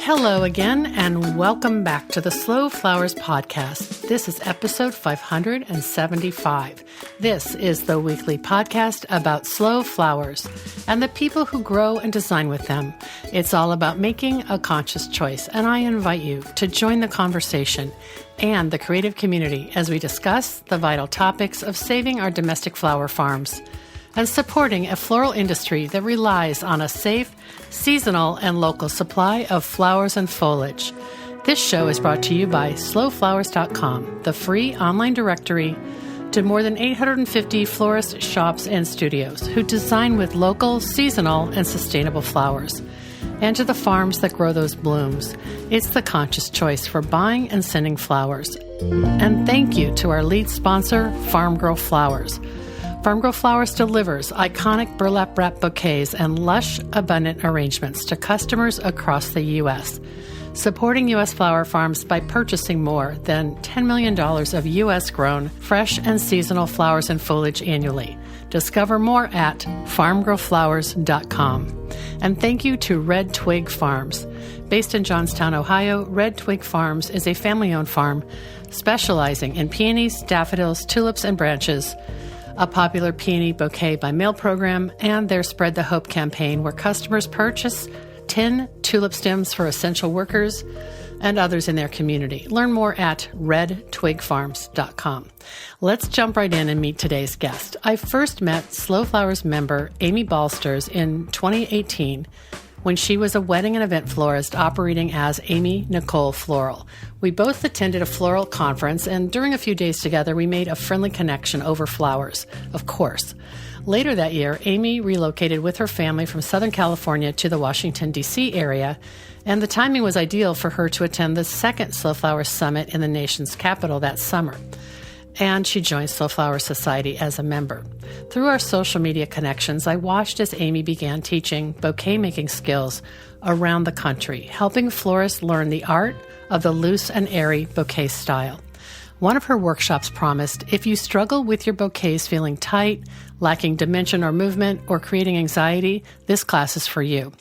Hello again, and welcome back to the Slow Flowers podcast. This is episode 575. This is the weekly podcast about slow flowers and the people who grow and design with them. It's all about making a conscious choice, and I invite you to join the conversation and the creative community as we discuss the vital topics of saving our domestic flower farms and supporting a floral industry that relies on a safe, seasonal, and local supply of flowers and foliage. This show is brought to you by slowflowers.com, the free online directory to more than 850 florist shops and studios who design with local, seasonal, and sustainable flowers. And to the farms that grow those blooms. It's the conscious choice for buying and sending flowers. And thank you to our lead sponsor, Farm Girl Flowers. Farm Girl Flowers delivers iconic burlap wrap bouquets and lush, abundant arrangements to customers across the U.S., supporting U.S. flower farms by purchasing more than $10 million of U.S.-grown, fresh and seasonal flowers and foliage annually. Discover more at farmgirlflowers.com. And thank you to Red Twig Farms. Based in Johnstown, Ohio, Red Twig Farms is a family-owned farm specializing in peonies, daffodils, tulips, and branches, a popular peony bouquet by mail program, and their Spread the Hope campaign where customers purchase 10 tulip stems for essential workers and others in their community. Learn more at redtwigfarms.com. Let's jump right in and meet today's guest. I first met Slow Flowers member Amy Balsters in 2018 when she was a wedding and event florist operating as Amy Nicole Floral. We both attended a floral conference, and during a few days together, we made a friendly connection over flowers, of course. Later that year, Amy relocated with her family from Southern California to the Washington, D.C. area, and the timing was ideal for her to attend the second Slow Flowers Summit in the nation's capital that summer. And she joined Slow Flower Society as a member. Through our social media connections, I watched as Amy began teaching bouquet-making skills around the country, helping florists learn the art of the loose and airy bouquet style. One of her workshops promised, if you struggle with your bouquets feeling tight, lacking dimension or movement, or creating anxiety, this class is for you.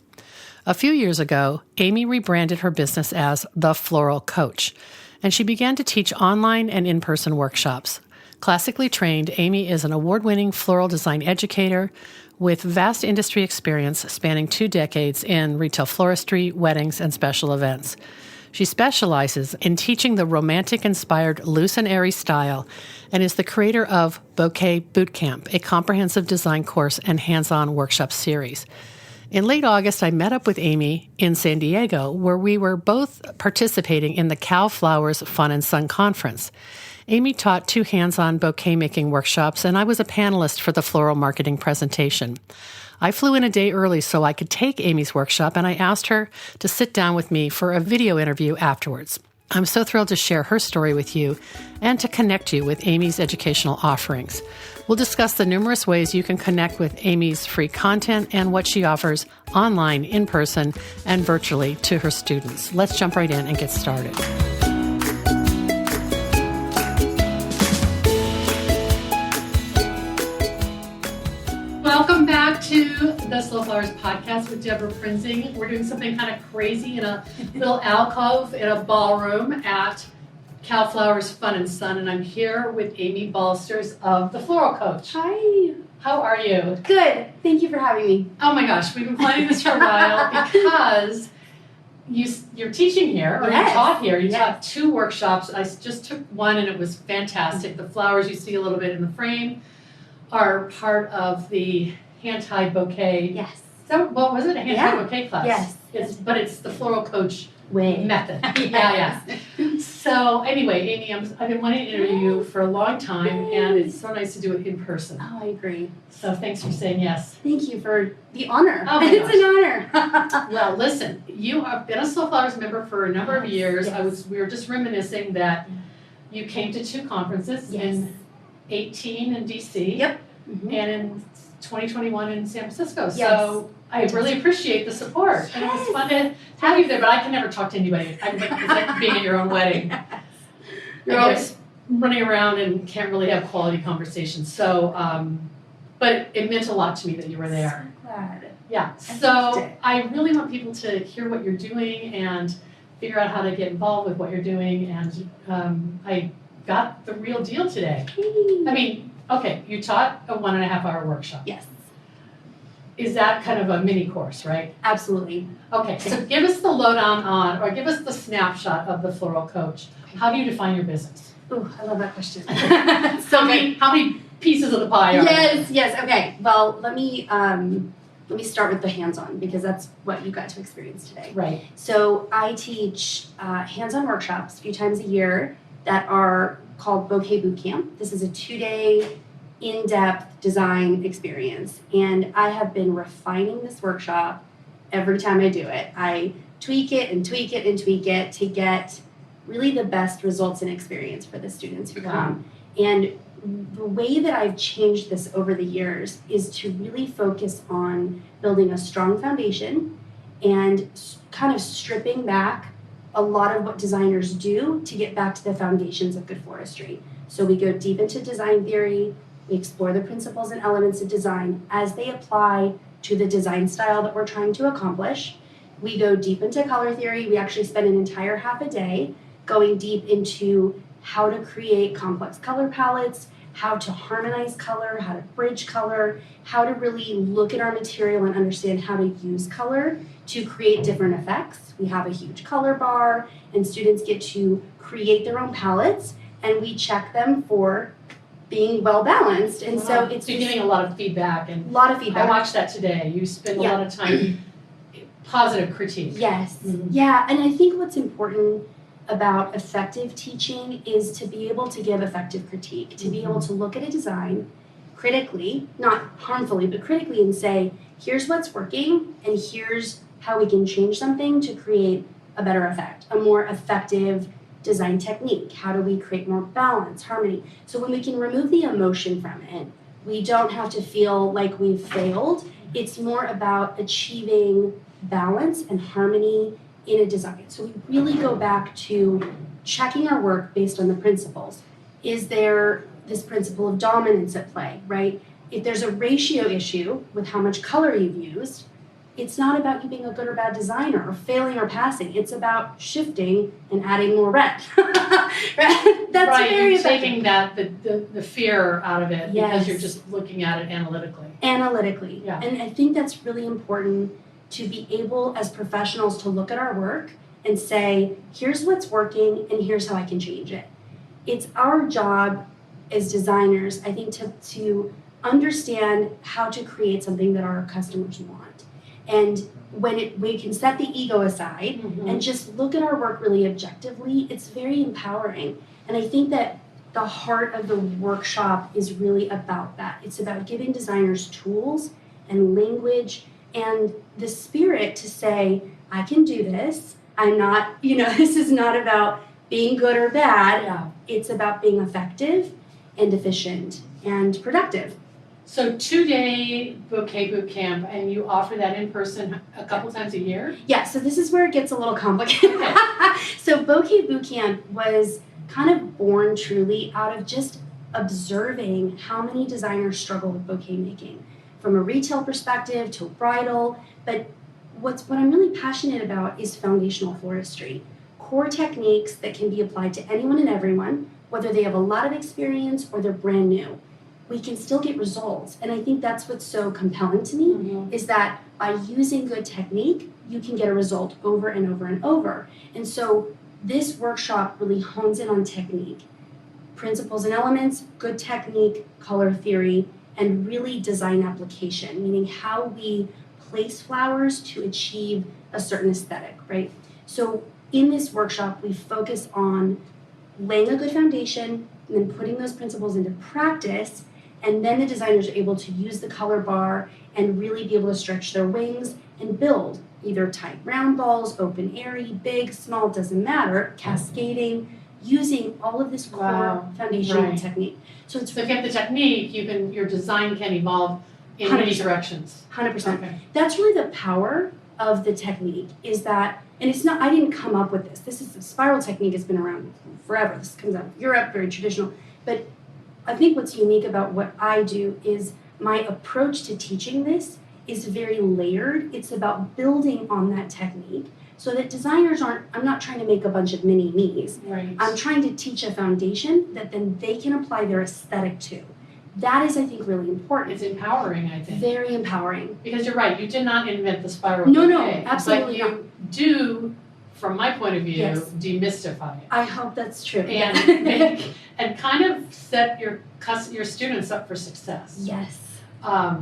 A few years ago, Amy rebranded her business as the Floral Coach, and she began to teach online and in-person workshops. Classically trained, Amy is an award-winning floral design educator with vast industry experience spanning 2 decades in retail floristry, weddings, and special events. She specializes in teaching the romantic-inspired loose and airy style and is the creator of Bouquet Bootcamp, a comprehensive design course and hands-on workshop series. In late August, I met up with Amy in San Diego, where we were both participating in the Cal Flowers Fun and Sun Conference. Amy taught 2 hands-on bouquet-making workshops, and I was a panelist for the floral marketing presentation. I flew in a day early so I could take Amy's workshop, and I asked her to sit down with me for a video interview afterwards. I'm so thrilled to share her story with you and to connect you with Amy's educational offerings. We'll discuss the numerous ways you can connect with Amy's free content and what she offers online, in person, and virtually to her students. Let's jump right in and get started. Welcome back to the Slow Flowers podcast with Deborah Prinzing. We're doing something kind of crazy in a little alcove in a ballroom at Cal Flowers Fun and Sun, and I'm here with Amy Balsters of the Floral Coach. Hi. How are you? Good. Thank you for having me. Oh my gosh, we've been planning this for a while because you're teaching here, or Yes. you taught here. You Yes. taught 2 workshops. I just took one and it was fantastic. The flowers you see a little bit in the frame are part of the hand-tied bouquet. Yes. So, what was it? A hand-tied Yeah. bouquet class? Yes. But it's the Floral Coach Way. method. Yeah. So anyway, Amy, I've been wanting to interview you for a long time, and it's so nice to do it in person. Oh, I agree. So thanks for saying yes. Thank you for the honor. Oh my It's gosh. an honor. Well, listen, you have been a Slow Flowers member for a number of years. Yes. We were just reminiscing that you came to 2 conferences Yes. in 18 in DC. Yep. And in 2021 in San Francisco. Yes. So I really appreciate the support. And it was fun to have you there, but I can never talk to anybody. It's like being at your own wedding. You're always running around and can't really have quality conversations. So, but it meant a lot to me that you were there. So glad. Yeah, so I really want people to hear what you're doing and figure out how to get involved with what you're doing, and I got the real deal today. I mean, okay, you taught a 1.5 hour workshop. Yes. Is that kind of a mini course, right? Absolutely. Okay, so give us the lowdown on, or give us the snapshot of the Floral Coach. How do you define your business? Oh, I love that question. So how many pieces of the pie are there? Yes. Okay. Well, let me start with the hands-on, because that's what you got to experience today. Right. So I teach hands-on workshops a few times a year that are called Bouquet Bootcamp. This is a 2-day in-depth design experience, and I have been refining this workshop every time I do it. I tweak it and tweak it and tweak it to get really the best results and experience for the students who come. And the way that I've changed this over the years is to really focus on building a strong foundation and kind of stripping back a lot of what designers do to get back to the foundations of good floristry. So we go deep into design theory, we explore the principles and elements of design as they apply to the design style that we're trying to accomplish. We go deep into color theory. We actually spend an entire half a day going deep into how to create complex color palettes, how to harmonize color, how to bridge color, how to really look at our material and understand how to use color to create different effects. We have a huge color bar, and students get to create their own palettes, and we check them for being well balanced. And so it's you're getting a lot of feedback, and a lot of feedback. I watched that today. You spend a lot of time positive critique. Yes. Mm-hmm. Yeah, and I think what's important about effective teaching is to be able to give effective critique, to be able to look at a design critically, not harmfully, but critically, and say, here's what's working, and here's how we can change something to create a better effect, a more effective design technique. How do we create more balance, harmony? So when we can remove the emotion from it, we don't have to feel like we've failed. It's more about achieving balance and harmony in a design. So we really go back to checking our work based on the principles. Is there this principle of dominance at play, right? If there's a ratio issue with how much color you've used, it's not about you being a good or bad designer or failing or passing. It's about shifting and adding more red. Right? That's right, very you're effective. taking the fear out of it because you're just looking at it analytically. Analytically. Yeah. And I think that's really important to be able as professionals to look at our work and say, here's what's working and here's how I can change it. It's our job as designers, I think, to understand how to create something that our customers want. And when we can set the ego aside and just look at our work really objectively, it's very empowering. And I think that the heart of the workshop is really about that. It's about giving designers tools and language and the spirit to say, I can do this. I'm not, this is not about being good or bad. Yeah. It's about being effective and efficient and productive. So 2-day bouquet boot camp, and you offer that in person a couple times a year? Yeah, so this is where it gets a little complicated. Okay. So Bouquet Bootcamp was kind of born truly out of just observing how many designers struggle with bouquet making, from a retail perspective to a bridal. But what I'm really passionate about is foundational floristry, core techniques that can be applied to anyone and everyone, whether they have a lot of experience or they're brand new. We can still get results. And I think that's what's so compelling to me, is that by using good technique, you can get a result over and over and over. And so this workshop really hones in on technique, principles and elements, good technique, color theory, and really design application, meaning how we place flowers to achieve a certain aesthetic, right? So in this workshop, we focus on laying a good foundation and then putting those principles into practice. And then the designers are able to use the color bar and really be able to stretch their wings and build either tight round balls, open airy, big, small, doesn't matter, cascading, using all of this core foundational technique. So if you have the technique, your design can evolve in many directions. 100%. Okay. That's really the power of the technique, is that, and it's not, I didn't come up with this. This is the spiral technique has been around forever. This comes out of Europe, very traditional. But I think what's unique about what I do is my approach to teaching this is very layered. It's about building on that technique so that designers aren't, I'm not trying to make a bunch of mini me's. Right. I'm trying to teach a foundation that then they can apply their aesthetic to. That is, I think, really important. It's empowering, I think. Very empowering. Because you're right, you did not invent the spiral No, bouquet. absolutely but you do, from my point of view, Yes. demystify it. I hope that's true. And and kind of set your students up for success. Yes.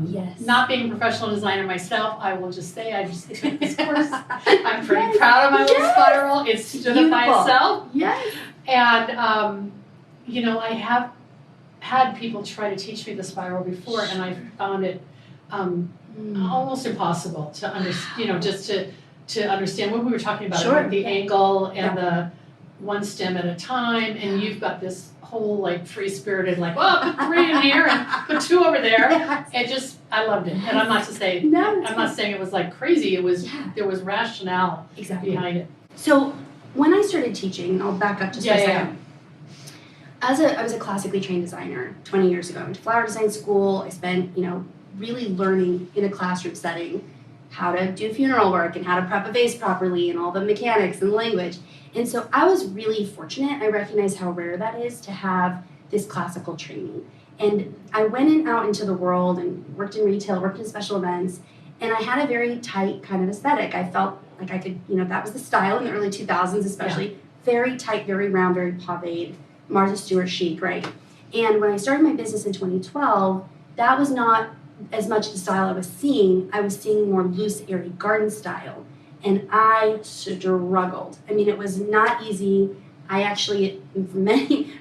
Yes. Not being a professional designer myself, I will just say I just took this course. I'm pretty proud of my little spiral. It stood up by itself. Yes. And you know, I have had people try to teach me the spiral before, and I found it almost impossible to understand. You know, just to understand what we were talking about, Sure. like the angle and the one stem at a time, and you've got this whole like free-spirited, like, well, put 3 in here and put 2 over there. Yes. It just, I loved it. And I'm not to say, No, I'm not saying it was like crazy. It was, there was rationale exactly. behind it. So when I started teaching, and I'll back up just for a second. I was a classically trained designer 20 years ago. I went to flower design school. I spent, really learning in a classroom setting how to do funeral work and how to prep a vase properly and all the mechanics and language. And so I was really fortunate. I recognize how rare that is to have this classical training. And I went out into the world and worked in retail, worked in special events, and I had a very tight kind of aesthetic. I felt like I could, that was the style in the early 2000s especially. Very tight, very round, very paved, Martha Stewart chic, right? And when I started my business in 2012, that was not as much the style I was seeing. I was seeing more loose, airy garden style. And I struggled. I mean, it was not easy. I actually,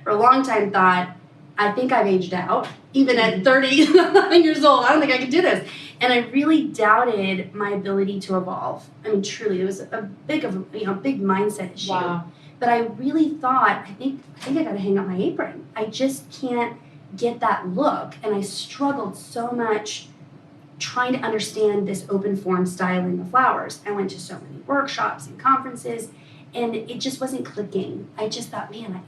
for a long time, thought, I think I've aged out. Even at 30 years old, I don't think I could do this. And I really doubted my ability to evolve. I mean, truly, it was a big mindset issue. Wow. But I really thought, I think I got to hang up my apron. I just can't get that look. And I struggled so much trying to understand this open form styling of flowers. I went to so many workshops and conferences, and it just wasn't clicking. I just thought, man,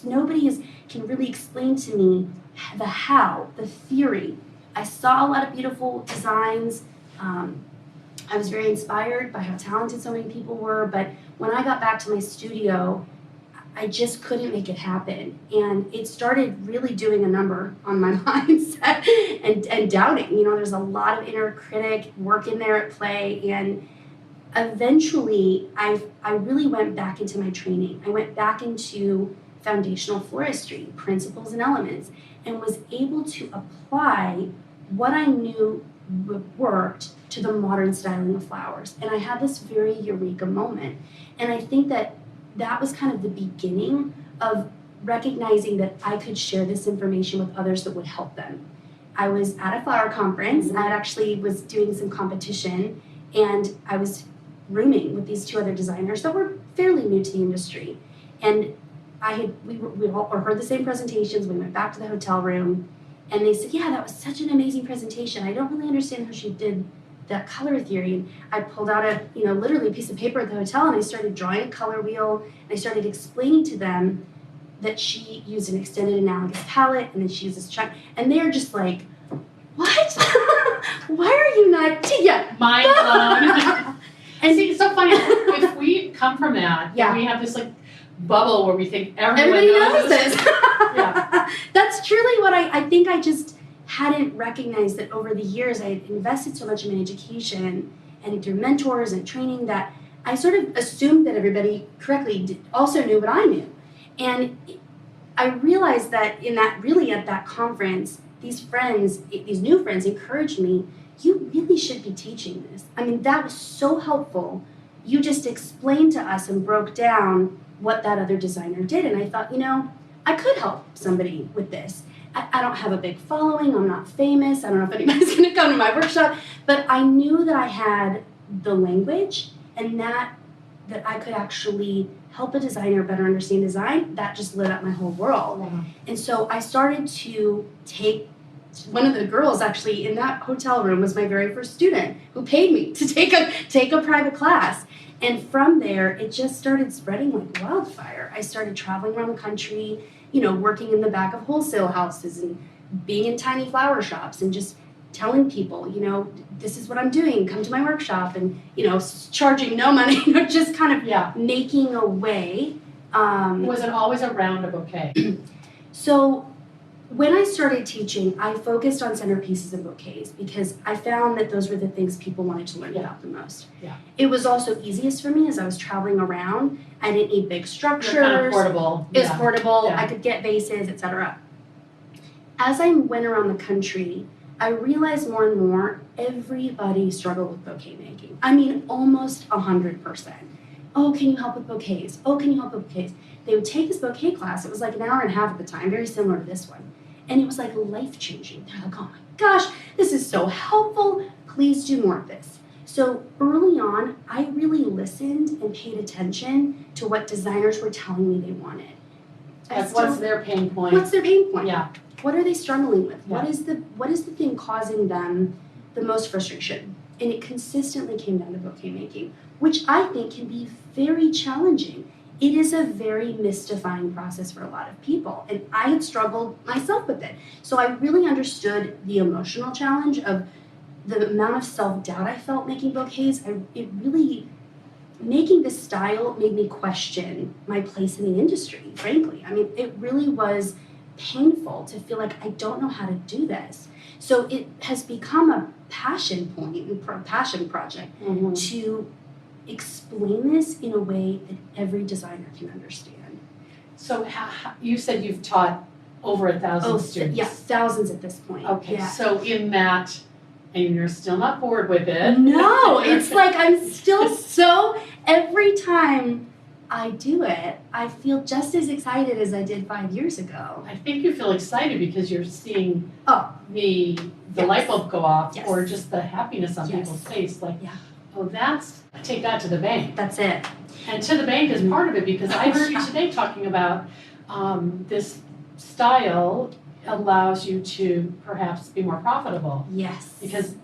nobody can really explain to me the how, the theory. I saw a lot of beautiful designs. I was very inspired by how talented so many people were, but when I got back to my studio, I just couldn't make it happen. And it started really doing a number on my mindset and doubting. There's a lot of inner critic work in there at play. And eventually, I really went back into my training. I went back into foundational floristry, principles and elements, and was able to apply what I knew worked to the modern styling of flowers. And I had this very eureka moment. And I think that was kind of the beginning of recognizing that I could share this information with others that would help them. I was at a flower conference. I actually was doing some competition, and I was rooming with these 2 other designers that were fairly new to the industry. And we all heard the same presentations. We went back to the hotel room, and they said, yeah, that was such an amazing presentation. I don't really understand how she did that color theory. And I pulled out literally a piece of paper at the hotel, and I started drawing a color wheel. And I started explaining to them that she used an extended analogous palette, and then she uses and they're just like, what? Why are you not? Yeah. Mind blown. And see, it's so funny. If we come from that, and we have this like bubble where we think everybody knows this. Yeah. That's truly what I think. I just hadn't recognized that over the years I had invested so much in my education and through mentors and training that I sort of assumed that everybody correctly also knew what I knew. And I realized that at that conference, these new friends encouraged me, you really should be teaching this. I mean, that was so helpful. You just explained to us and broke down what that other designer did. And I thought, I could help somebody with this. I don't have a big following. I'm not famous. I don't know if anybody's going to come to my workshop. But I knew that I had the language, and that I could actually help a designer better understand design. That just lit up my whole world. Wow. And so I started to take one of the girls actually in that hotel room was my very first student who paid me to take a private class. And from there, it just started spreading like wildfire. I started traveling around the country, working in the back of wholesale houses and being in tiny flower shops and just telling people, this is what I'm doing, come to my workshop, and, charging no money, just kind of making a way. Was it always around a bouquet? So when I started teaching, I focused on centerpieces and bouquets because I found that those were the things people wanted to learn about the most. Yeah. It was also easiest for me as I was traveling around. I didn't need big structures. Kind of portable. It was portable. Yeah. I could get vases, etc. As I went around the country, I realized more and more everybody struggled with bouquet making. I mean, almost 100%. Oh, can you help with bouquets? Oh, can you help with bouquets? They would take this bouquet class. It was like an hour and a half at the time, very similar to this one. And it was like life-changing. They're like, oh my gosh, this is so helpful. Please do more of this. So early on, I really listened and paid attention to what designers were telling me they wanted. What's their pain point? What's their pain point? Yeah. What are they struggling with? Yeah. What is the thing causing them the most frustration? And it consistently came down to bouquet making, which I think can be very challenging. It is a very mystifying process for a lot of people, and I had struggled myself with it. So I really understood the emotional challenge of the amount of self-doubt I felt making bouquets. Making this style made me question my place in the industry, frankly. I mean, it really was painful to feel like I don't know how to do this. So it has become a passion point, a passion project to explain this in a way that every designer can understand. So you said you've taught over 1,000 students. Yeah, thousands at this point. Okay, yeah. so in that, and you're still not bored with it. No, it's like I'm still every time I do it, I feel just as excited as I did 5 years ago. I think you feel excited because you're seeing the Yes. light bulb go off, Yes. or just the happiness on Yes. people's face. Like, Yeah. oh, I take that to the bank. That's it. And to the bank is part of it, because I heard you today talking about this style allows you to perhaps be more profitable. Yes. Because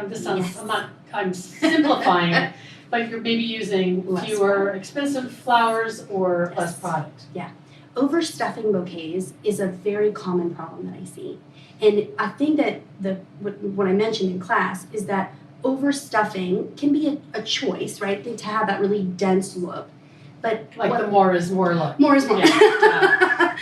this sounds, Yes. I'm simplifying it, but you're maybe using fewer expensive flowers or less product. Yeah. Overstuffing bouquets is a very common problem that I see. And I think that what I mentioned in class is that overstuffing can be a choice, right? To have that really dense look. But the more is more look. More is more. Yeah.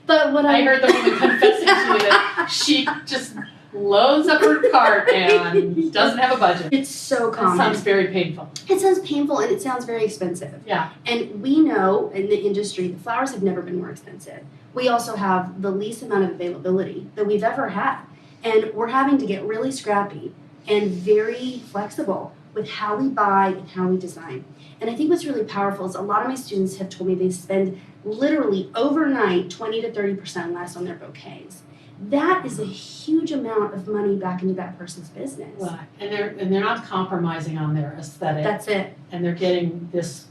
But what I heard the woman confessing to me that she just loads up her cart and doesn't have a budget. It's so common. It sounds very painful. It sounds painful and it sounds very expensive. Yeah. And we know in the industry, the flowers have never been more expensive. We also have the least amount of availability that we've ever had. And we're having to get really scrappy and very flexible with how we buy and how we design. And I think what's really powerful is a lot of my students have told me they spend literally overnight 20 to 30% less on their bouquets. That is a huge amount of money back into that person's business. Well, and they're not compromising on their aesthetic. That's it. And they're getting this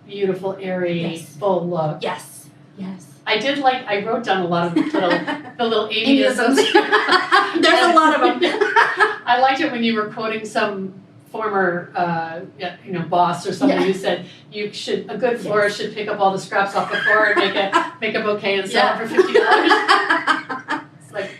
beautiful, airy, full look. Yes. Yes. I wrote down a lot of the little Amyisms. There's a lot of them. I liked it when you were quoting some former, boss or somebody who said a good florist should pick up all the scraps off the floor and make a bouquet and sell it for $50. It's like,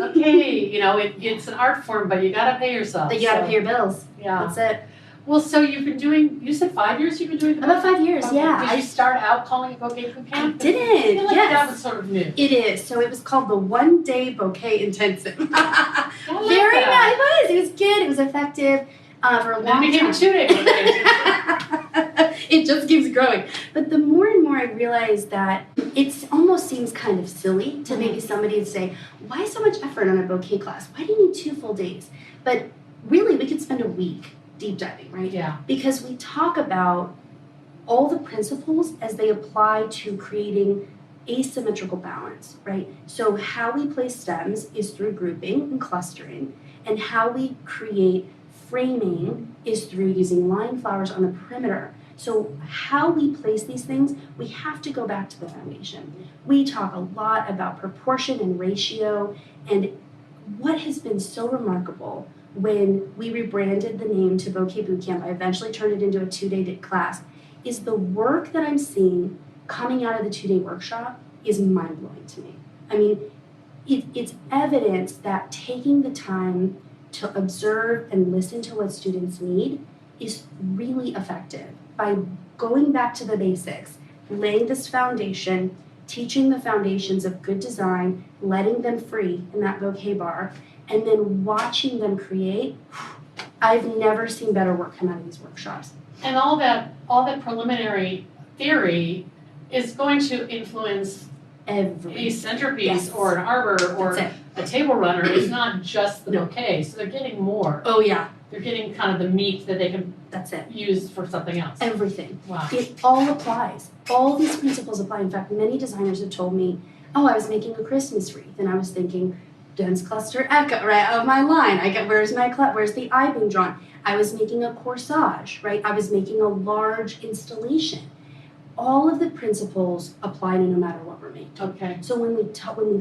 okay, it's an art form, but you gotta pay yourself. You gotta pay your bills. Yeah, that's it. Well, so you've been doing, you said 5 years you've been doing the About 5 years, okay. yeah. Did you start out calling it Bouquet Boot Camp? I didn't, I feel like yes. that was sort of new. It is. So it was called the 1 Day Bouquet Intensive. Very that. nice. It was good. It was effective for a long time. It became a 2-day bouquet. It just keeps growing. But the more and more I realize that it almost seems kind of silly to maybe somebody would say, why so much effort on a bouquet class? Why do you need 2 full days? But really, we could spend a week deep diving, right? Yeah. Because we talk about all the principles as they apply to creating asymmetrical balance, right? So how we place stems is through grouping and clustering, and how we create framing is through using line flowers on the perimeter. So how we place these things, we have to go back to the foundation. We talk a lot about proportion and ratio, and what has been so remarkable when we rebranded the name to Bouquet Bootcamp, I eventually turned it into a 2-day class, is the work that I'm seeing coming out of the 2-day workshop is mind-blowing to me. I mean, it's evidence that taking the time to observe and listen to what students need is really effective. By going back to the basics, laying this foundation, teaching the foundations of good design, letting them free in that bouquet bar, and then watching them create, I've never seen better work come out of these workshops. And all that preliminary theory is going to influence a centerpiece or an arbor or a table runner. It's not just the bouquet, so they're getting more. Oh yeah. They're getting kind of the meat that they can use for something else. Everything. Wow. It all applies. All these principles apply. In fact, many designers have told me, oh, I was making a Christmas wreath, and I was thinking, dense cluster echo, right, of my line. Where's the eye being drawn? I was making a corsage, right? I was making a large installation. All of the principles apply to no matter what we're making. Okay. So when we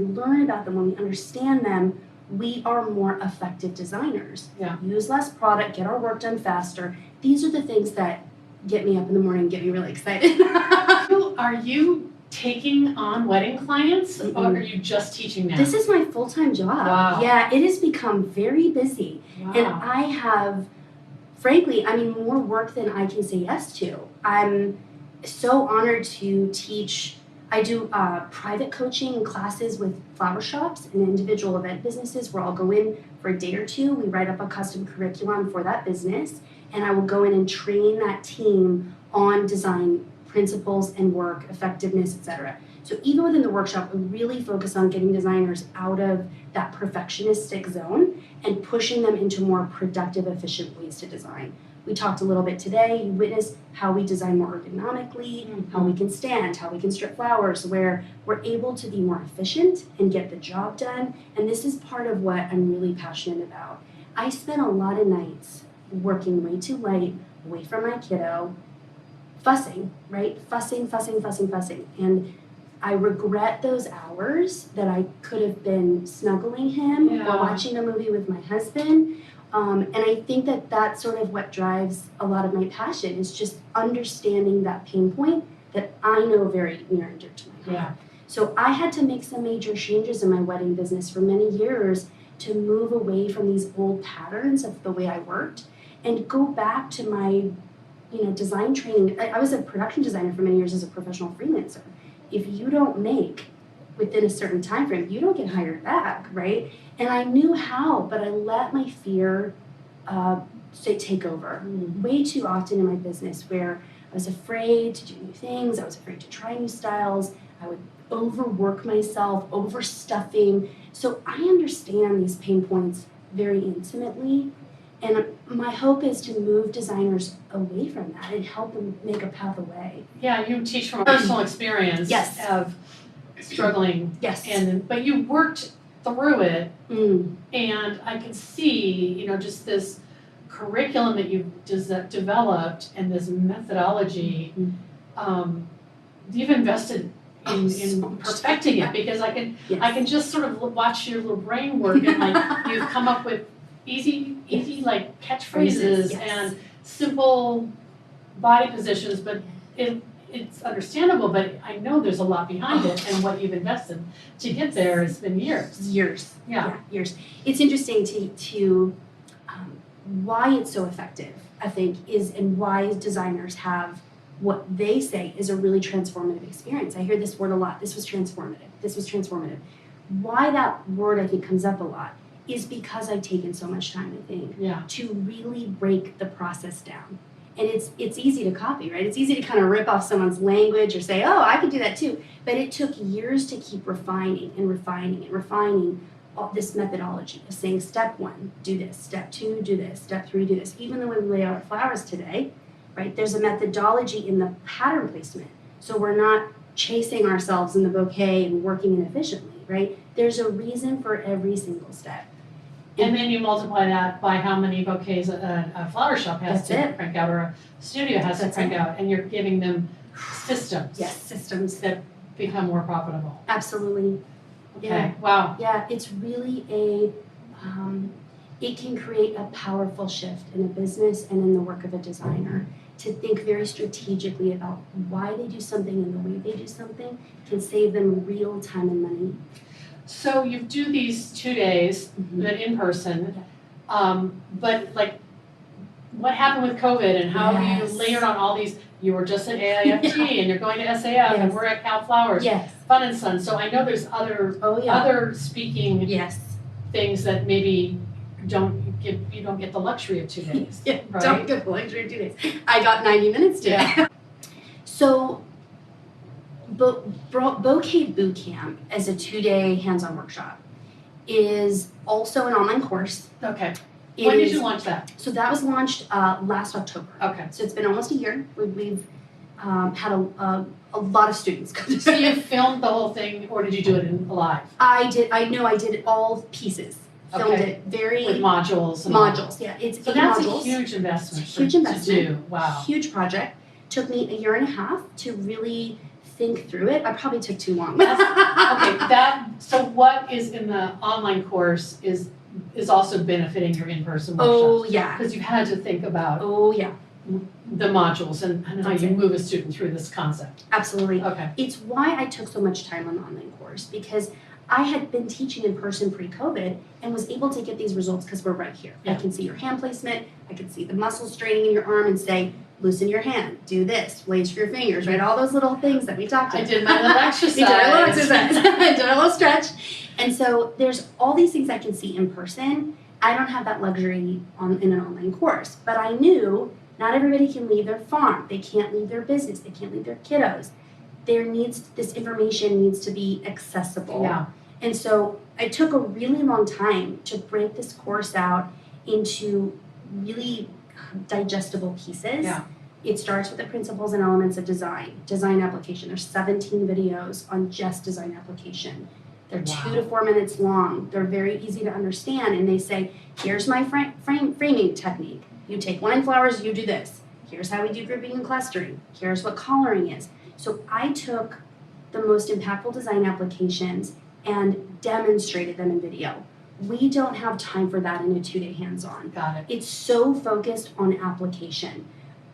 learn about them, when we understand them, we are more effective designers. Yeah. Use less product, get our work done faster. These are the things that get me up in the morning, get me really excited. Are you taking on wedding clients, or are you just teaching now? This is my full-time job. Wow. Yeah, it has become very busy. Wow. And I have, frankly, more work than I can say yes to. I'm so honored to teach. I do private coaching classes with flower shops and individual event businesses where I'll go in for a day or two. We write up a custom curriculum for that business, and I will go in and train that team on design principles and work, effectiveness, etc. So even within the workshop, we really focus on getting designers out of that perfectionistic zone and pushing them into more productive, efficient ways to design. We talked a little bit today, you witnessed how we design more ergonomically, how we can stand, how we can strip flowers, where we're able to be more efficient and get the job done. And this is part of what I'm really passionate about. I spent a lot of nights working way too late, away from my kiddo, fussing, right? Fussing. And I regret those hours that I could have been snuggling him or watching a movie with my husband. And I think that that's sort of what drives a lot of my passion, is just understanding that pain point that I know very near and dear to my heart. Yeah. So I had to make some major changes in my wedding business for many years to move away from these old patterns of the way I worked and go back to my, design training. I was a production designer for many years as a professional freelancer. If you don't make within a certain time frame, you don't get hired back, right? And I knew how, but I let my fear take over way too often in my business, where I was afraid to do new things, I was afraid to try new styles, I would overwork myself, overstuffing. So I understand these pain points very intimately, and my hope is to move designers away from that and help them make a path away. Yeah, you teach from a personal experience of struggling. Yes. But you worked through it, and I can see, just this curriculum that you've developed and this methodology. You've invested in perfecting it, because I can just sort of watch your little brain work, and you've come up with easy like catchphrases and simple body positions, but it's understandable, but I know there's a lot behind it, and what you've invested to get there has been years. Years. It's interesting to why it's so effective, I think, and why designers have what they say is a really transformative experience. I hear this word a lot. This was transformative. Why that word, I think, comes up a lot is because I've taken so much time, I think, to really break the process down. And it's easy to copy, right? It's easy to kind of rip off someone's language or say, oh, I can do that too. But it took years to keep refining all this methodology of saying, step 1, do this, step 2, do this, step 3, do this. Even though we lay out our flowers today, right, there's a methodology in the pattern placement. So we're not chasing ourselves in the bouquet and working inefficiently, right? There's a reason for every single step. And then you multiply that by how many bouquets a flower shop has to crank out, or a studio has to crank out, and you're giving them systems. Yes, systems that become more profitable. Absolutely. Okay. Yeah. Wow. Yeah, it's really it can create a powerful shift in a business and in the work of a designer to think very strategically about why they do something and the way they do something can save them real time and money. So you do these 2 days, but in person, but like, what happened with COVID and how you layered on all these, you were just at AIFT and you're going to SAF and we're at Cal Flowers, Fun and Son. So I know there's other speaking things that maybe you don't get the luxury of 2 days. Right? Don't get the luxury of 2 days. I got 90 minutes today. Yeah. So Bouquet Bootcamp as a 2-day hands-on workshop is also an online course. Okay. When did you launch that? So that was launched last October. Okay. So it's been almost a year. We've had a lot of students come to. So you filmed the whole thing, or did you do it in live? I did all pieces. Filmed it with modules. Yeah, it's so 8 that's modules. A huge investment. To do. Wow. Huge project. Took me a year and a half to really think through it. I probably took too long. So what is in the online course is also benefiting your in-person workshops. Oh yeah. Because you've had to think about the modules and how you move a student through this concept. Absolutely. Okay. It's why I took so much time on the online course, because I had been teaching in person pre-COVID and was able to get these results because we're right here. I can see your hand placement, I can see the muscle straining in your arm and say, loosen your hand, do this, lace your fingers, right? All those little things that we talked about. I did my little exercise. You did a little exercise. I did a little stretch. And so there's all these things I can see in person. I don't have that luxury in an online course, but I knew not everybody can leave their farm. They can't leave their business. They can't leave their kiddos. This information needs to be accessible. Yeah. And so I took a really long time to break this course out into really digestible pieces. Yeah. It starts with the principles and elements of design application. There's 17 videos on just design application. They're 2 to 4 minutes long. They're very easy to understand, and they say, here's my framing technique. You take line flowers, you do this. Here's how we do grouping and clustering. Here's what collaring is. So I took the most impactful design applications and demonstrated them in video. We don't have time for that in a 2-day hands-on. Got it. It's so focused on application.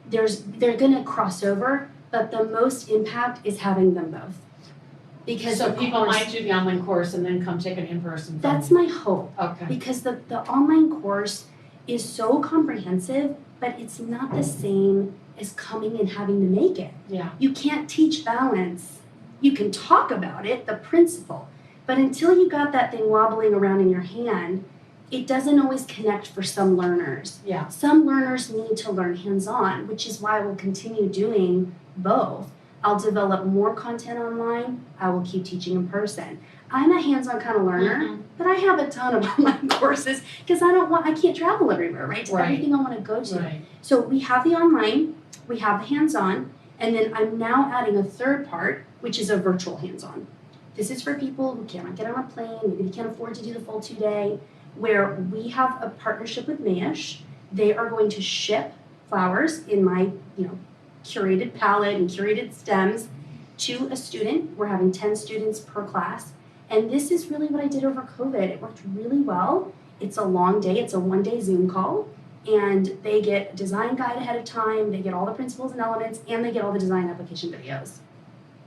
They're going to cross over, but the most impact is having them both. Because so people might do the online course and then come take an in-person. That's my hope. Okay. Because the online course is so comprehensive, but it's not the same as coming and having to make it. Yeah. You can't teach balance. You can talk about it, the principle, but until you got that thing wobbling around in your hand, it doesn't always connect for some learners. Yeah. Some learners need to learn hands-on, which is why I will continue doing both. I'll develop more content online. I will keep teaching in person. I'm a hands-on kind of learner, but I have a ton of online courses because I can't travel everywhere, right? To everything I want to go to. Right. So we have the online, we have the hands-on, and then I'm now adding a third part, which is a virtual hands-on. This is for people who cannot get on a plane, maybe they can't afford to do the full 2-day, where we have a partnership with Mayish. They are going to ship flowers in my, curated palette and curated stems to a student. We're having 10 students per class. And this is really what I did over COVID. It worked really well. It's a long day. It's a 1-day Zoom call. And they get a design guide ahead of time. They get all the principles and elements, and they get all the design application videos.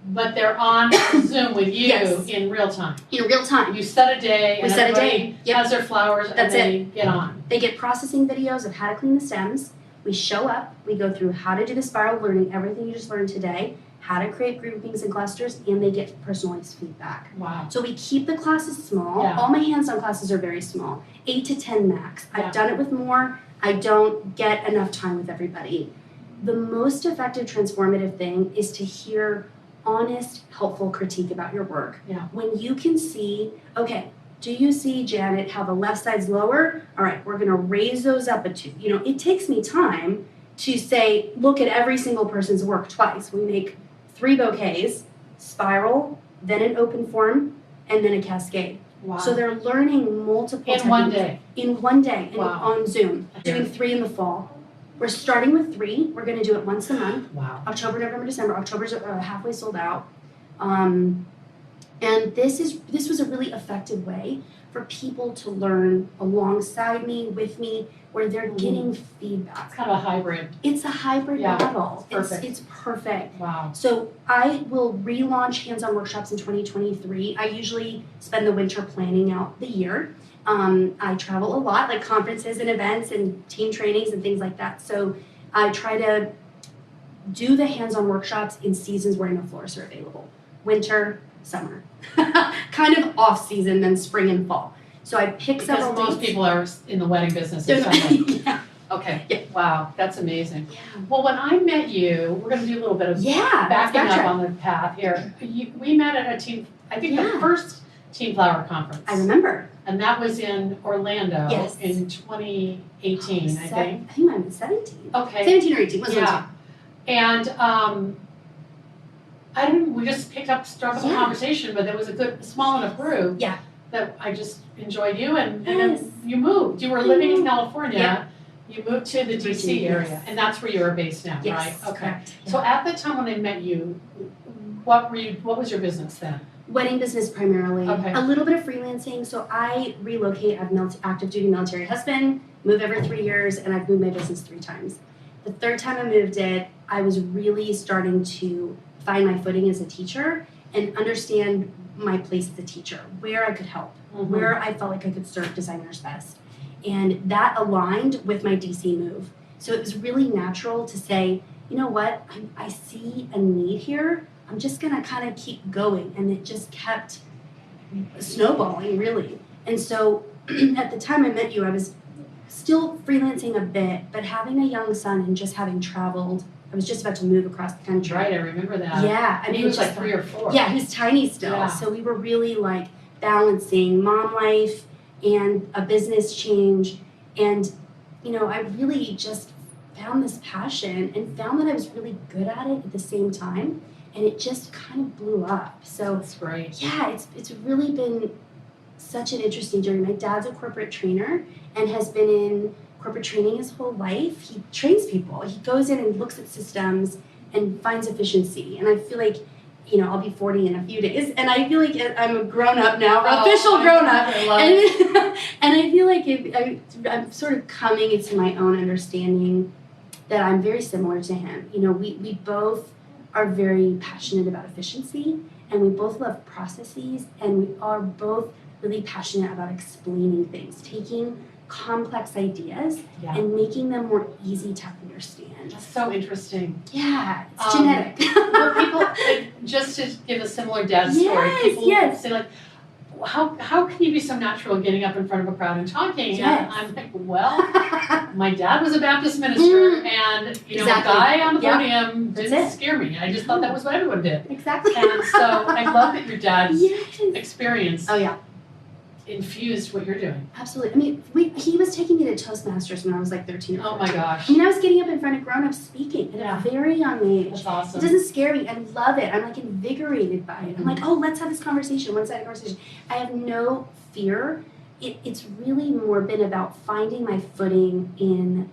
But they're on Zoom with you in real time. In real time. You set a day, and everybody has their flowers, and they get on. They get processing videos of how to clean the stems. We show up, we go through how to do the spiral, learning everything you just learned today, how to create groupings and clusters, and they get personalized feedback. Wow. So we keep the classes small. Yeah. All my hands-on classes are very small, 8 to 10 max. Yeah. I've done it with more. I don't get enough time with everybody. The most effective transformative thing is to hear honest, helpful critique about your work. Yeah. When you can see, okay, do you see, Janet, how the left side's lower? All right, we're going to raise those up a 2. It takes me time to say, look at every single person's work twice. We make 3 bouquets, spiral, then an open form, and then a cascade. Wow. So they're learning multiple techniques. In one day. On Zoom. Doing 3 in the fall. We're starting with 3. We're going to do it once a month. Wow. October, November, December. October's halfway sold out. And this was a really effective way for people to learn alongside me, with me, where they're getting feedback. It's kind of a hybrid. It's a hybrid model. It's perfect. Wow. So I will relaunch hands-on workshops in 2023. I usually spend the winter planning out the year. I travel a lot, like conferences and events and team trainings and things like that. So I try to do the hands-on workshops in seasons where I know florists are available. Winter, summer. Kind of off season, then spring and fall. So I pick several dates. Most people are in the wedding business in summer. Yeah. Okay. Yeah. Wow, that's amazing. Yeah. Well, when I met you, we're going to do a little bit of backing up on the path here. We met at a team, I think the first Team Flower conference. I remember. And that was in Orlando in 2018, I think. I think I was 17. Okay. 17 or 18. Was 17. And we just struck up a conversation, but there was a good, small enough group that I just enjoyed you. And then you moved. You were living in California. Yeah. You moved to the DC area, and that's where you are based now, right? Okay. Correct. Yeah. So at the time when I met you, what was your business then? Wedding business primarily. Okay. A little bit of freelancing. So I relocate. I have an active duty military husband, move every 3 years, and I've moved my business 3 times. The third time I moved it, I was really starting to find my footing as a teacher and understand my place as a teacher, where I could help, where I felt like I could serve designers best. And that aligned with my DC move. So it was really natural to say, you know what, I see a need here. I'm just gonna kind of keep going. And it just kept snowballing, really. And so at the time I met you, I was still freelancing a bit, but having a young son and just having traveled, I was just about to move across the country. Right, I remember that. Yeah. And he was like 3 or 4. Yeah, he was tiny still. Yeah. So we were really like balancing mom life and a business change. And, you know, I really just found this passion and found that I was really good at it at the same time. And it just kind of blew up. So that's great. Yeah, it's really been such an interesting journey. My dad's a corporate trainer and has been in corporate training his whole life. He trains people. He goes in and looks at systems and finds efficiency. And I feel like, you know, I'll be 40 in a few days, and I feel like I'm a grown-up now, official grown-up. And I feel like I'm sort of coming into my own understanding that I'm very similar to him. You know, we both are very passionate about efficiency, and we both love processes, and we are both really passionate about explaining things, taking complex ideas and making them more easy to understand. That's so interesting. Yeah, it's genetic. Well, people, just to give a similar dad story, people say like, how can you be so natural getting up in front of a crowd and talking? Yes. And I'm like, well, my dad was a Baptist minister, and you know, a guy on the podium didn't scare me. I just thought that was what everyone did. Exactly. And so I love that your dad's experience infused what you're doing. Absolutely. I mean, he was taking me to Toastmasters when I was like 13 or 14. Oh my gosh. I mean, I was getting up in front of grown-ups speaking at a very young age. That's awesome. It doesn't scare me. I love it. I'm like invigorated by it. I'm like, oh, let's have this conversation, one-sided conversation. I have no fear. It's really more been about finding my footing in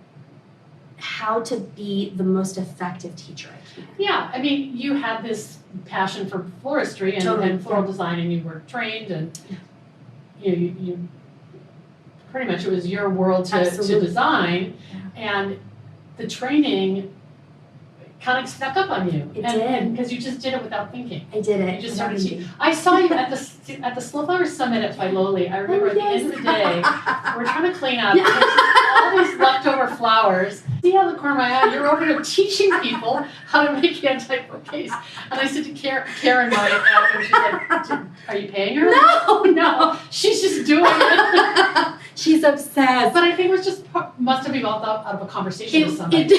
how to be the most effective teacher I can. Yeah, I mean, you had this passion for floristry and floral design, and you were trained, and you pretty much, it was your world to design, and the training kind of snuck up on you. It did. Because you just did it without thinking. I did it. You just started teaching. I saw you at the Slow Flower Summit at Filoli. I remember at the end of the day, we're trying to clean up. All these leftover flowers. See out of the corner of my eye, you're over there teaching people how to make anti bouquets. And I said to Karen, my admin, she's like, are you paying her? No. She's just doing it. She's obsessed. But I think it was just must have evolved out of a conversation with somebody.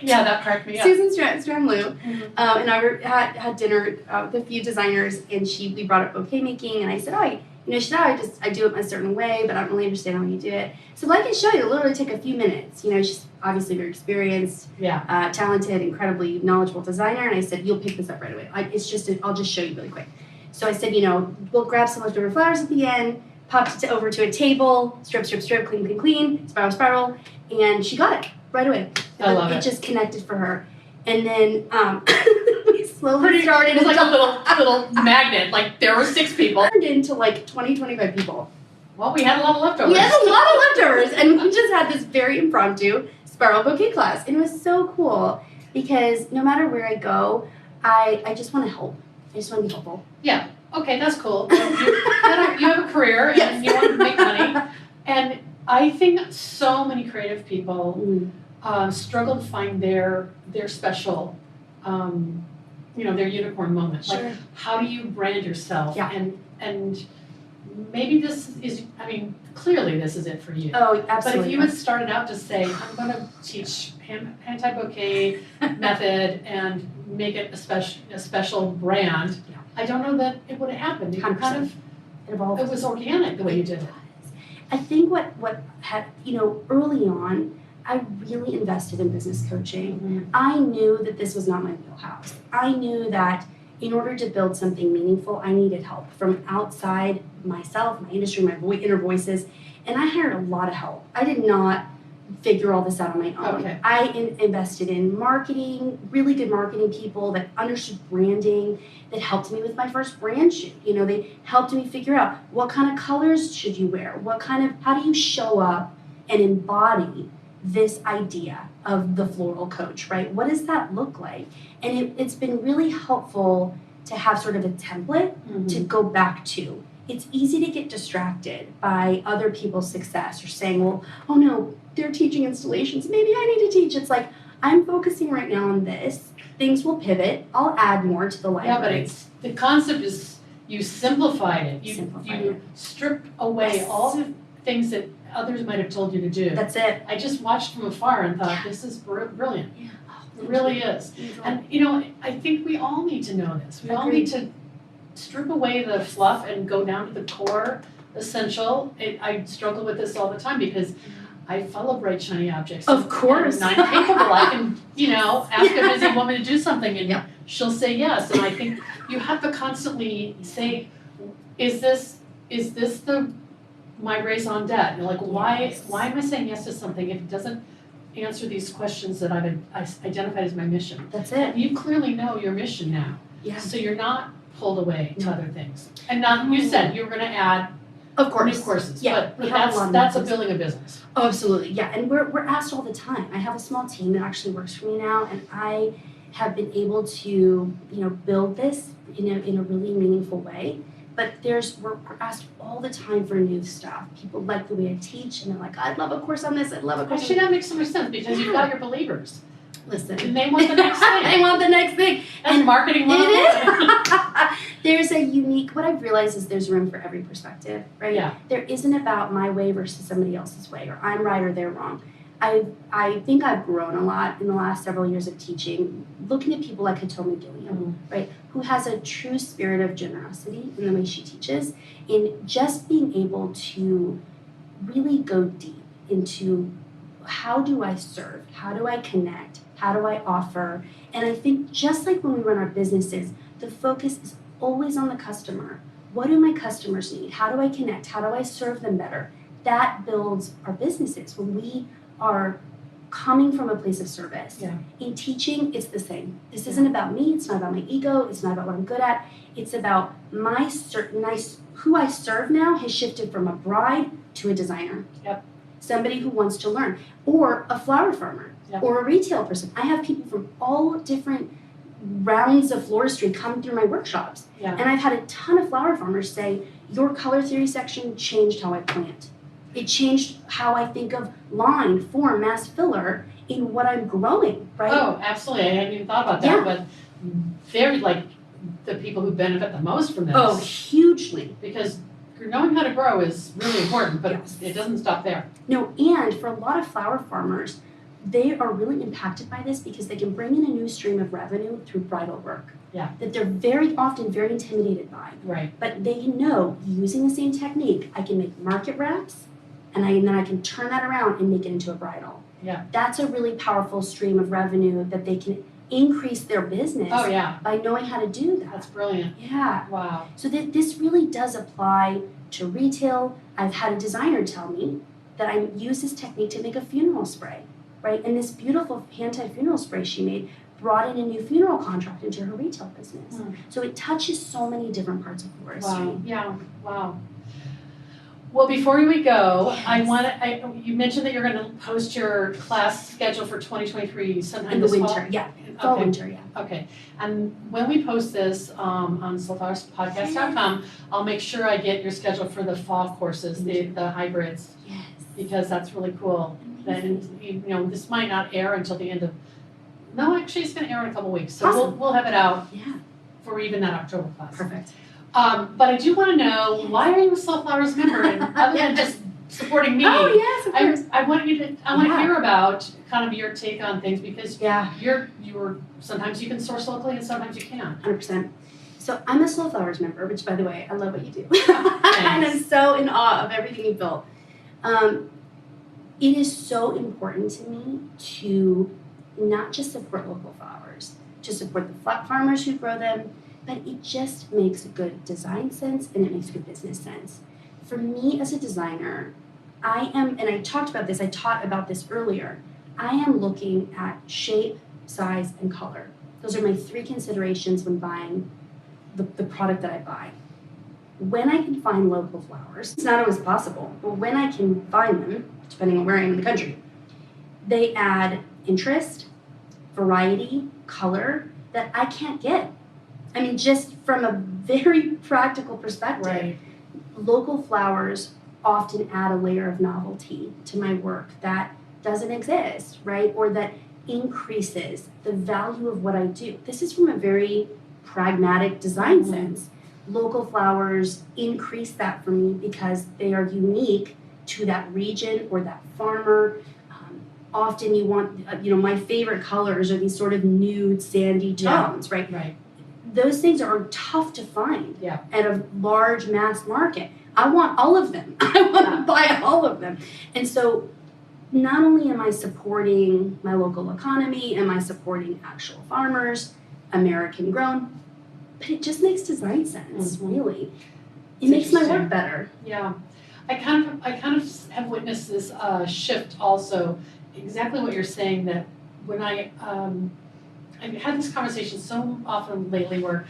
Yeah, that cracked me up. Susan Stramlew and I had dinner with a few designers, and we brought up bouquet making, and I said, she said, I do it a certain way, but I don't really understand how you do it. So I can show you. It'll literally take a few minutes. You know, she's obviously very experienced, talented, incredibly knowledgeable designer, and I said, you'll pick this up right away. I'll just show you really quick. So I said, we'll grab some leftover flowers at the end, pop it over to a table, strip, clean, spiral, and she got it right away. I love it. It just connected for her. And then slowly started It was like a little magnet. Like there were 6 people. Turned into like 20, 25 people. Well, we had a lot of leftovers. We had a lot of leftovers, and we just had this very impromptu spiral bouquet class, and it was so cool because no matter where I go, I just want to help. I just want to be helpful. Yeah. Okay, that's cool. You have a career and Yes. you want to make money, and I think so many creative people struggle to find their special, their unicorn moment. Sure. Like, how do you brand yourself? Yeah. And maybe this is, clearly this is it for you. Oh, absolutely. But if you had started out to say, I'm going to teach hand-tied bouquet method and make it a special brand, Yeah. I don't know that it would have happened. You kind of, it evolved. it was organic the way you did it. I think what had, early on, I really invested in business coaching. Mm-hmm. I knew that this was not my wheelhouse. I knew that in order to build something meaningful, I needed help from outside myself, my industry, my inner voices, and I hired a lot of help. I did not figure all this out on my own. Okay. I invested in marketing, really good marketing people that understood branding, that helped me with my first brand shoot. They helped me figure out what kind of colors should you wear, how do you show up and embody this idea of the floral coach, right? What does that look like? And it's been really helpful to have sort of a template to go back to. It's easy to get distracted by other people's success or saying, well, oh no, they're teaching installations. Maybe I need to teach. It's like, I'm focusing right now on this. Things will pivot. I'll add more to the library. Yeah, but the concept is you simplified it. Simplified You it. stripped away Yes. all the things that others might have told you to do. That's it. I just watched from afar and thought, this is brilliant. Yeah. It really is. And I think we all need to know this. We all need to strip away the fluff and go down to the core essential. I struggle with this all the time because I follow bright, shiny objects. Of course. And I'm capable. I can, ask a busy woman to do something and Yep. she'll say yes. And I think you have to constantly say, is this my raison d'etre? You're like, why am I saying yes to something if it doesn't answer these questions that I've identified as my mission? That's it. You clearly know your mission now. Yeah. So you're not pulled away to other things. And you said you were going to add Of course. new courses. Yeah, But we have a lot of that's new building a business. Oh, absolutely. Yeah. And we're asked all the time. I have a small team that actually works for me now, and I have been able to, build this in a really meaningful way. But we're asked all the time for new stuff. People like the way I teach, and they're like, I'd love a course on this. I'd love a course on Actually, that. that makes so much sense because you've got your believers. Listen. And they want the next thing. They want the next thing. That's marketing 101. There's a unique, what I've realized is there's room for every perspective, right? Yeah. There isn't about my way versus somebody else's way, or I'm right or they're wrong. I think I've grown a lot in the last several years of teaching, looking at people like Hitomi Gilliam, right, who has a true spirit of generosity in the way she teaches, in just being able to really go deep into how do I serve, how do I connect, how do I offer, and I think just like when we run our businesses, the focus is always on the customer. What do my customers need? How do I connect? How do I serve them better? That builds our businesses. When we are coming from a place of service. Yeah. In teaching, it's the same. This isn't about me. It's not about my ego. It's not about what I'm good at. It's about who I serve now has shifted from a bride to a designer. Yep. Somebody who wants to learn, or a flower farmer, Yep. or a retail person. I have people from all different rounds of floristry come through my workshops. Yeah. And I've had a ton of flower farmers say, your color theory section changed how I plant. It changed how I think of line, form, mass filler in what I'm growing, right? Oh, absolutely. I hadn't even thought about that. Yeah. But they're like the people who benefit the most from this. Oh, hugely. Because knowing how to grow is really important, but Yes. it doesn't stop there. No, and for a lot of flower farmers, they are really impacted by this because they can bring in a new stream of revenue through bridal work. Yeah. That they're very often very intimidated by. Right. But they know using the same technique, I can make market wraps, and then I can turn that around and make it into a bridal. Yeah. That's a really powerful stream of revenue that they can increase their business Oh, yeah. by knowing how to do that. That's brilliant. Yeah. Wow. So this really does apply to retail. I've had a designer tell me that I use this technique to make a funeral spray, right? And this beautiful hand-tied funeral spray she made brought in a new funeral contract into her retail business. So it touches so many different parts of floristry. Wow. Yeah. Wow. Well, before we go, Yes. You mentioned that you're going to post your class schedule for 2023 sometime In the this winter, fall? yeah. Fall, Okay. winter, yeah. Okay. And when we post this on soulflowerspodcast.com, I'll make sure I get your schedule for the fall courses, the hybrids, Yes. because that's really cool. And this might not air until the end of. No, actually, it's going to air in a couple weeks, so Awesome. we'll have it out Yeah. for even that October class. Perfect. But I do want to know, why are you a Soulflowers member, and other than just supporting me? Oh, yes, of course. I want to hear about kind of your take on things, because Yeah. you're sometimes you can source locally and sometimes you can't. 100%. So I'm a Soulflowers member, which, by the way, I love what you do. And I'm so in awe of everything you built. It is so important to me to not just support local flowers, to support the farmers who grow them, but it just makes good design sense and it makes good business sense. For me as a designer, and I talked about this, I taught about this earlier, I am looking at shape, size, and color. Those are my 3 considerations when buying the product that I buy. When I can find local flowers, it's not always possible, but when I can find them, depending on where I am in the country, they add interest, variety, color that I can't get. I mean, just from a very practical perspective, Right. Local flowers often add a layer of novelty to my work that doesn't exist, right? Or that increases the value of what I do. This is from a very pragmatic design sense. Local flowers increase that for me because they are unique to that region or that farmer. Often you want, my favorite colors are these sort of nude, sandy tones, right? Right. Those things are tough to find Yeah. at a large mass market. I want all of them. I want to buy all of them. And so not only am I supporting my local economy, am I supporting actual farmers, American grown, but it just makes design sense, really. It makes my work better. Yeah. I kind of have witnessed this shift also, exactly what you're saying, that when I've had this conversation so often lately where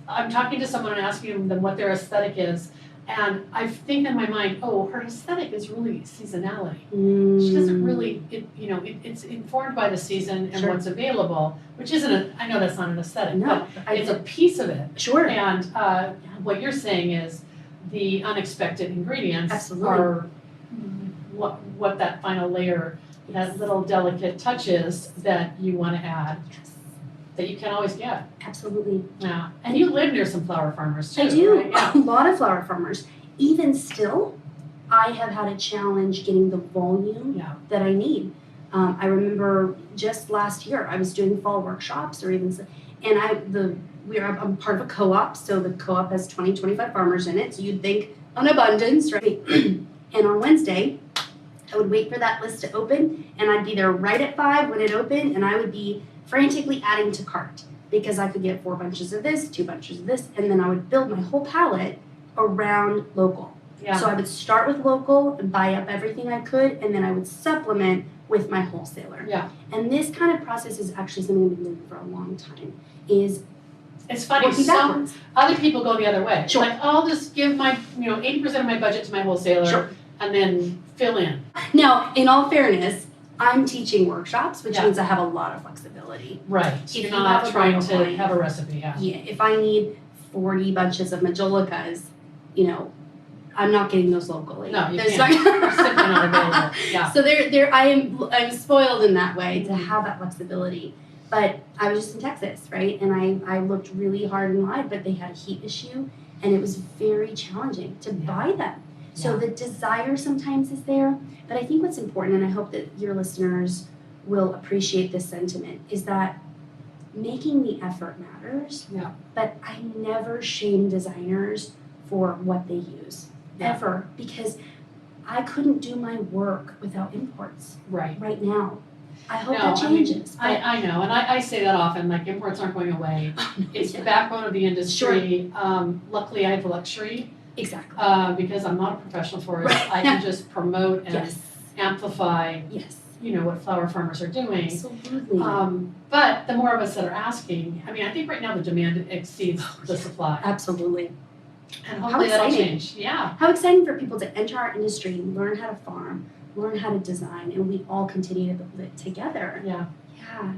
I'm talking to someone and asking them what their aesthetic is, and I think in my mind, oh, her aesthetic is really seasonality. She doesn't really, it's informed by the season and what's available, which isn't I know that's not an aesthetic, but it's a piece of it. Sure. And what you're saying is the unexpected ingredients are what that final layer, that little delicate touches that you want to add. That you can't always get. Absolutely. Yeah. And you live near some flower farmers too. I do. Right? Yeah. A lot of flower farmers. Even still, I have had a challenge getting the volume that I need. I remember just last year I was doing fall workshops and I'm part of a co-op, so the co-op has 25 farmers in it, so you'd think an abundance, right? And on Wednesday, I would wait for that list to open, and I'd be there right at 5 when it opened, and I would be frantically adding to cart because I could get 4 bunches of this, 2 bunches of this, and then I would build my whole palette around local. Yeah. So I would start with local and buy up everything I could, and then I would supplement with my wholesaler. Yeah. And this kind of process is actually something I've been doing for a long time. It's funny, some other people go the other way. Sure. Like, I'll just give my 80% of my budget to my wholesaler and then fill in. Now, in all fairness, I'm teaching workshops, which means I have a lot of flexibility. Right. You're not trying to have a recipe. Yeah. If I need 40 bunches of majolicas, I'm not getting those locally. No, you can't. They're simply not available. Yeah. So I'm spoiled in that way to have that flexibility. But I was just in Texas, right? And I looked really hard and wide, but they had a heat issue, and it was very challenging to buy them. So the desire sometimes is there, but I think what's important, and I hope that your listeners will appreciate this sentiment, is that making the effort matters. Yeah. But I never shame designers for what they use, ever, because I couldn't do my work without imports right now. I hope that changes. I know, and I say that often, like, imports aren't going away. It's the backbone of the industry. Sure. Luckily, I have the luxury. Exactly. Because I'm not a professional florist. I can just promote and amplify what flower farmers are doing. Absolutely. But the more of us that are asking, I think right now the demand exceeds the supply. Absolutely. And hopefully that'll change. Yeah. How exciting for people to enter our industry, learn how to farm, learn how to design, and we all continue to build it together. Yeah. Yeah.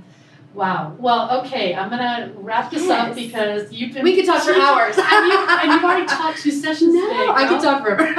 Wow. Well, okay. I'm gonna wrap this up because you've been. We could talk for hours. and you've already taught 2 sessions today. I could talk forever.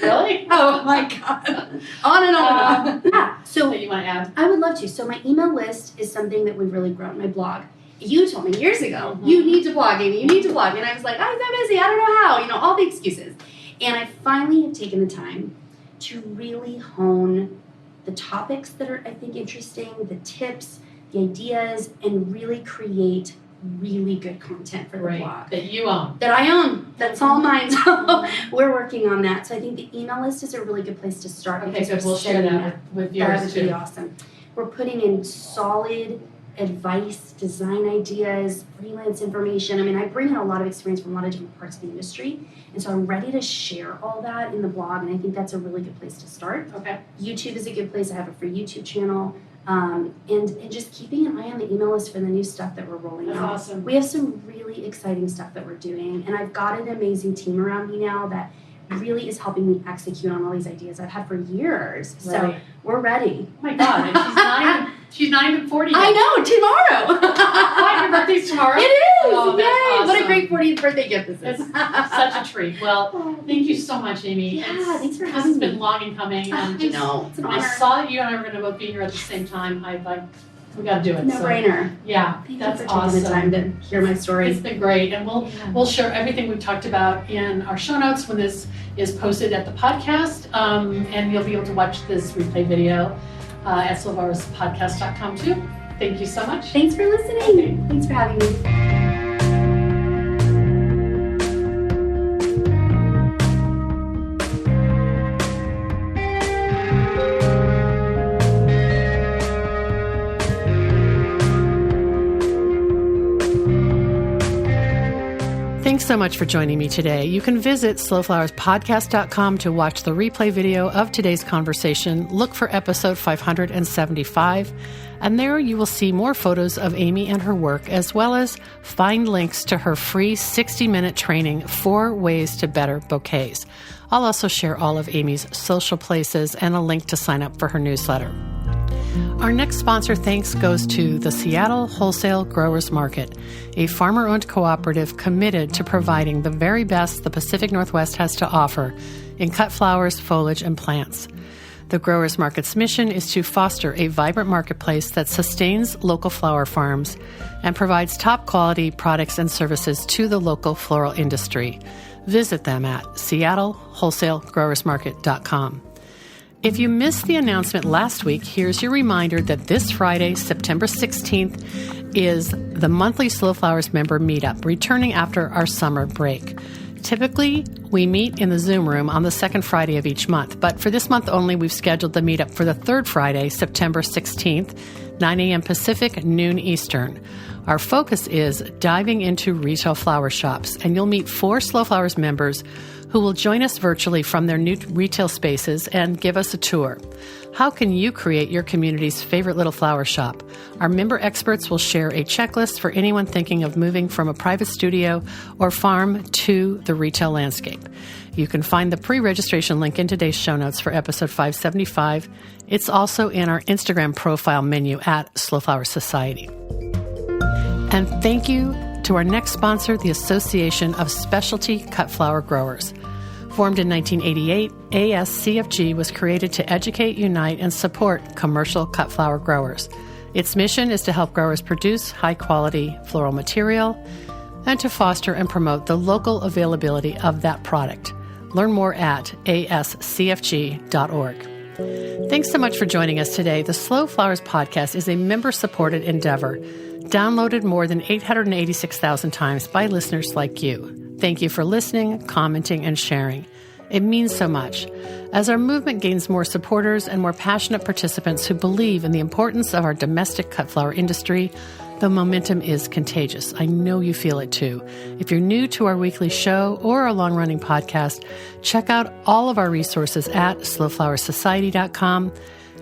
Really? Oh my God. On and on. Yeah. So you want to add? I would love to. So my email list is something that we've really grown. My blog. You told me years ago, you need to blog, Amy. You need to blog. And I was like, I'm so busy. I don't know how. All the excuses. And I finally have taken the time to really hone the topics that are, I think, interesting, the tips, the ideas, and really create really good content for the blog. That you own. That I own. That's all mine. So we're working on that. So I think the email list is a really good place to start. Okay, so we'll share that with yours too. That would be awesome. We're putting in solid advice, design ideas, freelance information. I bring in a lot of experience from a lot of different parts of the industry. And so I'm ready to share all that in the blog. And I think that's a really good place to start. Okay. YouTube is a good place. I have a free YouTube channel. And just keeping an eye on the email list for the new stuff that we're rolling out. That's awesome. We have some really exciting stuff that we're doing. And I've got an amazing team around me now that really is helping me execute on all these ideas I've had for years. Right. So we're ready. Oh my God. And she's not even 40 yet. I know, tomorrow. Your birthday's tomorrow? It is. Oh, that's Yay. awesome. What a great 40th birthday gift this is. It's such a treat. Well, thank you so much, Amy. Yeah, thanks for having me. This has been long in coming. I know. It's an honor. I saw that you and I were going to both be here at the same time. We got to do it. No brainer. Yeah, thank that's you for awesome. taking the time to hear my story. It's been great, and we'll share everything we've talked about in our show notes when this is posted at the podcast, and you'll be able to watch this replay video at silvarospodcast.com too. Thank you so much. Thanks for listening. Okay. Thanks for having me. Thanks so much for joining me today. You can visit slowflowerspodcast.com to watch the replay video of today's conversation. Look for episode 575, and there you will see more photos of Amy and her work, as well as find links to her free 60-minute training, 4 Ways to Better Bouquets. I'll also share all of Amy's social places and a link to sign up for her newsletter. Our next sponsor thanks goes to the Seattle Wholesale Growers Market, a farmer-owned cooperative committed to providing the very best the Pacific Northwest has to offer in cut flowers, foliage, and plants. The Growers Market's mission is to foster a vibrant marketplace that sustains local flower farms and provides top-quality products and services to the local floral industry. Visit them at seattlewholesalegrowersmarket.com. If you missed the announcement last week, here's your reminder that this Friday, September 16th, is the monthly Slow Flowers member meetup, returning after our summer break. Typically, we meet in the Zoom room on the second Friday of each month, but for this month only, we've scheduled the meetup for the third Friday, September 16th, 9 a.m. Pacific, noon Eastern. Our focus is diving into retail flower shops, and you'll meet 4 Slow Flowers members who will join us virtually from their new retail spaces and give us a tour. How can you create your community's favorite little flower shop? Our member experts will share a checklist for anyone thinking of moving from a private studio or farm to the retail landscape. You can find the pre-registration link in today's show notes for episode 575. It's also in our Instagram profile menu at Slow Flower Society. And thank you to our next sponsor, the Association of Specialty Cut Flower Growers. Formed in 1988, ASCFG was created to educate, unite, and support commercial cut flower growers. Its mission is to help growers produce high-quality floral material and to foster and promote the local availability of that product. Learn more at ascfg.org. Thanks so much for joining us today. The Slow Flowers podcast is a member-supported endeavor, downloaded more than 886,000 times by listeners like you. Thank you for listening, commenting, and sharing. It means so much. As our movement gains more supporters and more passionate participants who believe in the importance of our domestic cut flower industry, the momentum is contagious. I know you feel it too. If you're new to our weekly show or our long-running podcast, check out all of our resources at slowflowersociety.com.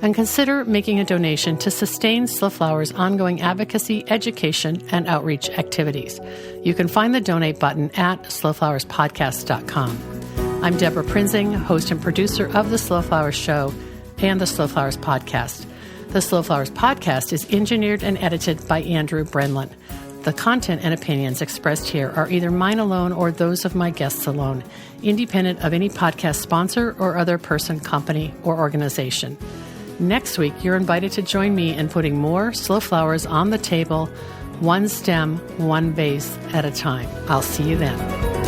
And consider making a donation to sustain Slow Flower's ongoing advocacy, education, and outreach activities. You can find the donate button at slowflowerspodcast.com. I'm Deborah Prinzing, host and producer of The Slow Flowers Show and The Slow Flowers Podcast. The Slow Flowers Podcast is engineered and edited by Andrew Brenlin. The content and opinions expressed here are either mine alone or those of my guests alone, independent of any podcast sponsor or other person, company, or organization. Next week, you're invited to join me in putting more slow flowers on the table, one stem, one vase at a time. I'll see you then.